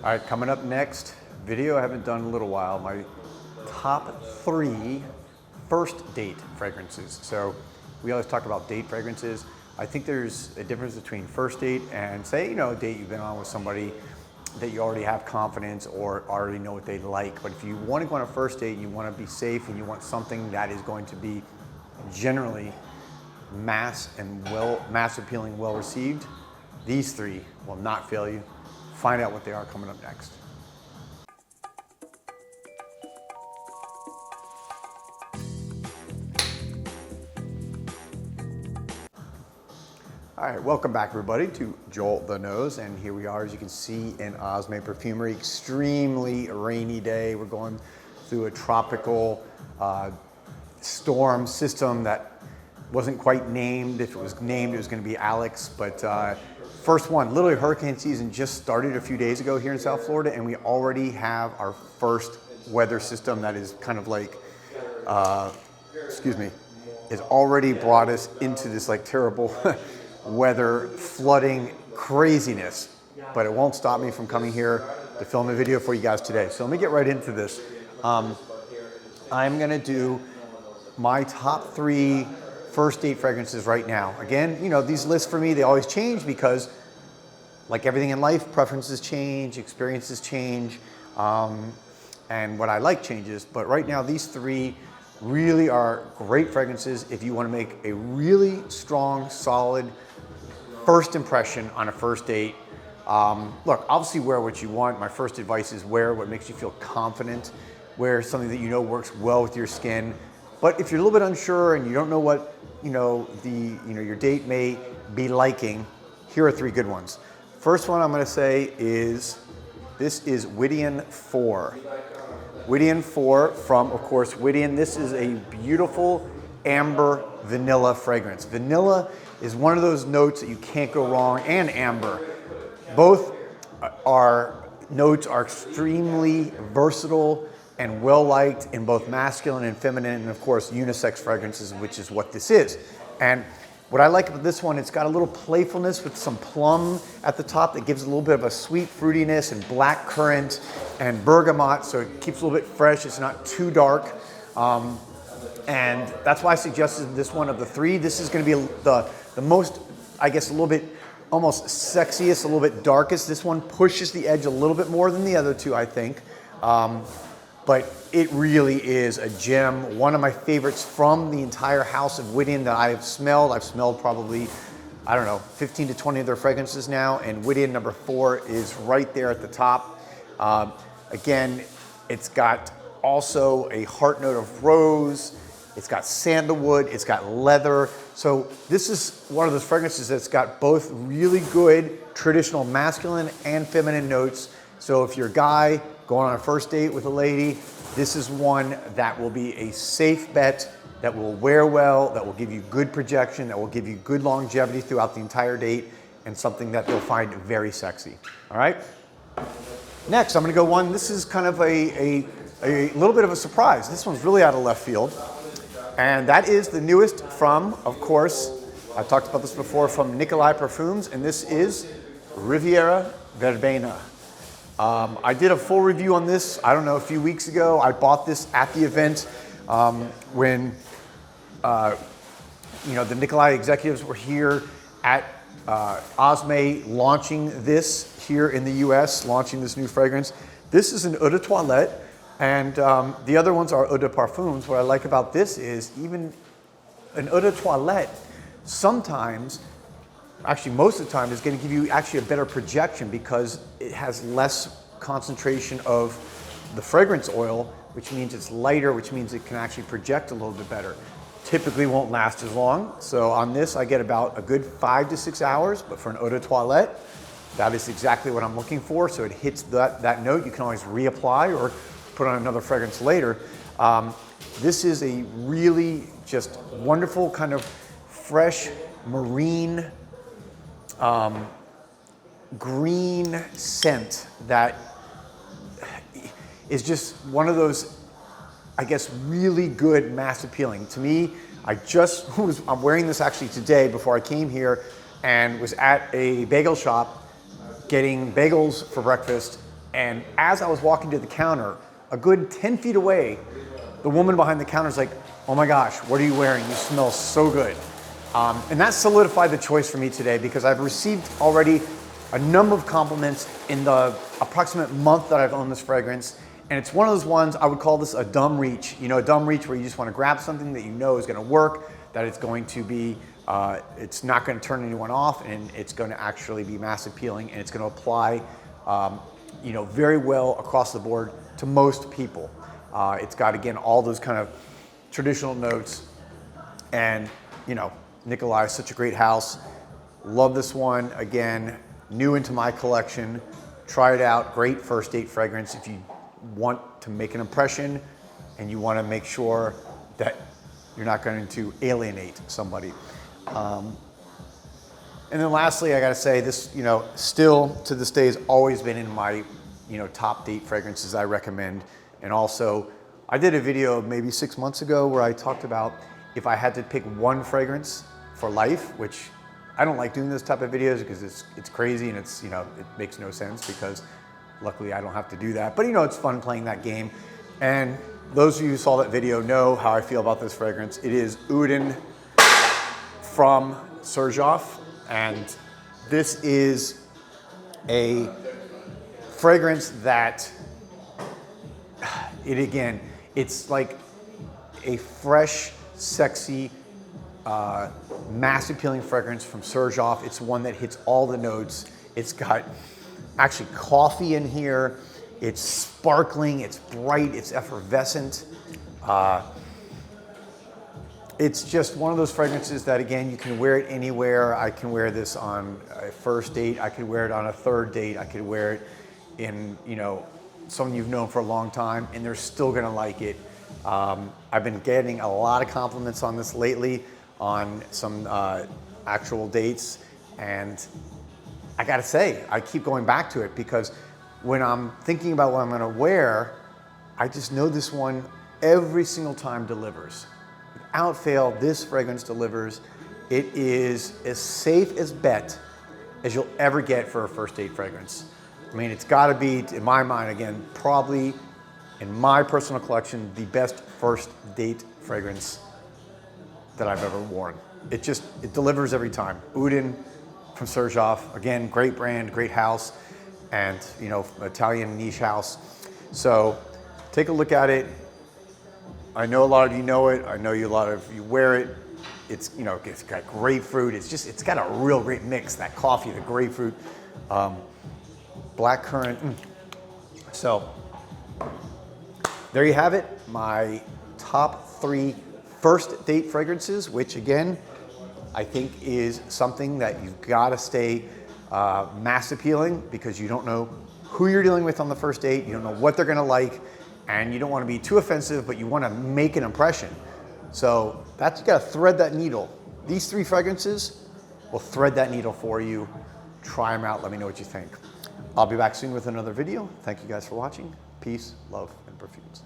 All right, coming up next, video I haven't done in a little while, my top 3 first date fragrances. So we always talk about date fragrances. I think there's a difference between first date and say, a date you've been on with somebody that you already have confidence or already know what they like. But if you want to go on a first date and you want to be safe and you want something that is going to be generally mass appealing, well received, these 3 will not fail you. Find out what they are coming up next. All right, welcome back everybody to Joel the Nose, and here we are, as you can see, in Osme Perfumery. Extremely rainy day. We're going through a tropical storm system that wasn't quite named. If it was named, it was going to be Alex, but first one, literally hurricane season just started a few days ago here in South Florida, and we already have our first weather system that is kind of like, has already brought us into this like terrible weather, flooding craziness. But it won't stop me from coming here to film a video for you guys today. So let me get right into this. I'm gonna do my top 3 first date fragrances right now. Again, these lists for me, they always change because like everything in life, preferences change, experiences change, and what I like changes. But right now, these 3 really are great fragrances if you want to make a really strong, solid first impression on a first date. Look, obviously wear what you want. My first advice is wear what makes you feel confident. Wear something that works well with your skin. But if you're a little bit unsure and you don't know what your date may be liking, here are 3 good ones. First one I'm going to say is Odin 4. Odin 4 from, of course, Odin. This is a beautiful amber vanilla fragrance. Vanilla is one of those notes that you can't go wrong, and amber. Both notes are extremely versatile and well-liked in both masculine and feminine, and of course, unisex fragrances, which is what this is. And what I like about this one, it's got a little playfulness with some plum at the top that gives a little bit of a sweet fruitiness, and black currant and bergamot, so it keeps a little bit fresh. It's not too dark. And that's why I suggested this one of the 3. This is going to be the most, I guess, a little bit almost sexiest, a little bit darkest. This one pushes the edge a little bit more than the other 2, I think. But it really is a gem. One of my favorites from the entire house of Odin that I've smelled. I've smelled probably, 15 to 20 of their fragrances now, and Odin number 4 is right there at the top. Again, it's got also a heart note of rose. It's got sandalwood, it's got leather. So this is one of those fragrances that's got both really good traditional masculine and feminine notes. So if you're a guy going on a first date with a lady, this is one that will be a safe bet, that will wear well, that will give you good projection, that will give you good longevity throughout the entire date, and something that they'll find very sexy. All right? Next, I'm gonna go one, this is kind of a little bit of a surprise. This one's really out of left field. And that is the newest from, of course, I've talked about this before, from Nikolai Parfums, and this is Riviera Verbena. I did a full review on this, a few weeks ago. I bought this at the event when, the Nikolai executives were here at Osme launching this here in the US, launching this new fragrance. This is an eau de toilette. And the other ones are eau de parfums. What I like about this is even an eau de toilette sometimes, actually most of the time, is going to give you actually a better projection because it has less concentration of the fragrance oil, which means it's lighter, which means it can actually project a little bit better. Typically won't last as long. So on this, I get about a good 5 to 6 hours, but for an eau de toilette, that is exactly what I'm looking for. So it hits that note. You can always reapply or put on another fragrance later. This is a really just wonderful kind of fresh marine green scent that is just one of those, I guess, really good mass appealing. To me, I'm wearing this actually today before I came here and was at a bagel shop getting bagels for breakfast, And as I was walking to the counter, a good 10 feet away, the woman behind the counter is like, oh my gosh, what are you wearing? You smell so good. And that solidified the choice for me today because I've received already a number of compliments in the approximate month that I've owned this fragrance. And it's one of those ones, I would call this a dumb reach. You know, a dumb reach where you just want to grab something that you know is going to work, that it's going to be, it's not going to turn anyone off, and it's going to actually be mass appealing, and it's going to apply, you know, very well across the board to most people. It's got, again, all those kind of traditional notes. And, you know, Nikolai is such a great house. Love this one. Again, new into my collection. Try it out. Great first date fragrance if you want to make an impression and you want to make sure that you're not going to alienate somebody. And then lastly, I got to say this, you know, still to this day has always been in my, you know, top date fragrances I recommend. And also, I did a video maybe 6 months ago where I talked about if I had to pick one fragrance for life, which I don't like doing this type of videos because it's crazy and it's, you know, it makes no sense because luckily I don't have to do that. But you know, it's fun playing that game. And those of you who saw that video know how I feel about this fragrance. It is Odin from Sergioff. And this is a fragrance that, it's like a fresh, sexy, mass appealing fragrance from Sergioff. It's one that hits all the notes. It's got actually coffee in here. It's sparkling, it's bright, it's effervescent. It's just one of those fragrances that, again, you can wear it anywhere. I can wear this on a first date. I could wear it on a third date. I could wear it in, you know, someone you've known for a long time, and they're still gonna like it. I've been getting a lot of compliments on this lately on some actual dates, and I gotta say, I keep going back to it because when I'm thinking about what I'm gonna wear, I just know this one every single time delivers. Without fail, this fragrance delivers. It is as safe as bet as you'll ever get for a first date fragrance. I mean, it's gotta be, in my mind, again, probably in my personal collection, the best first date fragrance that I've ever worn. It delivers every time. Odin from Sergioff, again, great brand, great house, and, you know, Italian niche house. So take a look at it. I know a lot of you know it. I know a lot of you wear it. It's, you know, it's got grapefruit. It's got a real great mix, that coffee, the grapefruit, blackcurrant. So there you have it, my top 3 first date fragrances, which again, I think is something that you've got to stay mass appealing because you don't know who you're dealing with on the first date. You don't know what they're going to like, and you don't want to be too offensive, but you want to make an impression. So that's, you got to thread that needle. These 3 fragrances will thread that needle for you. Try them out. Let me know what you think. I'll be back soon with another video. Thank you guys for watching. Peace, love, and perfumes.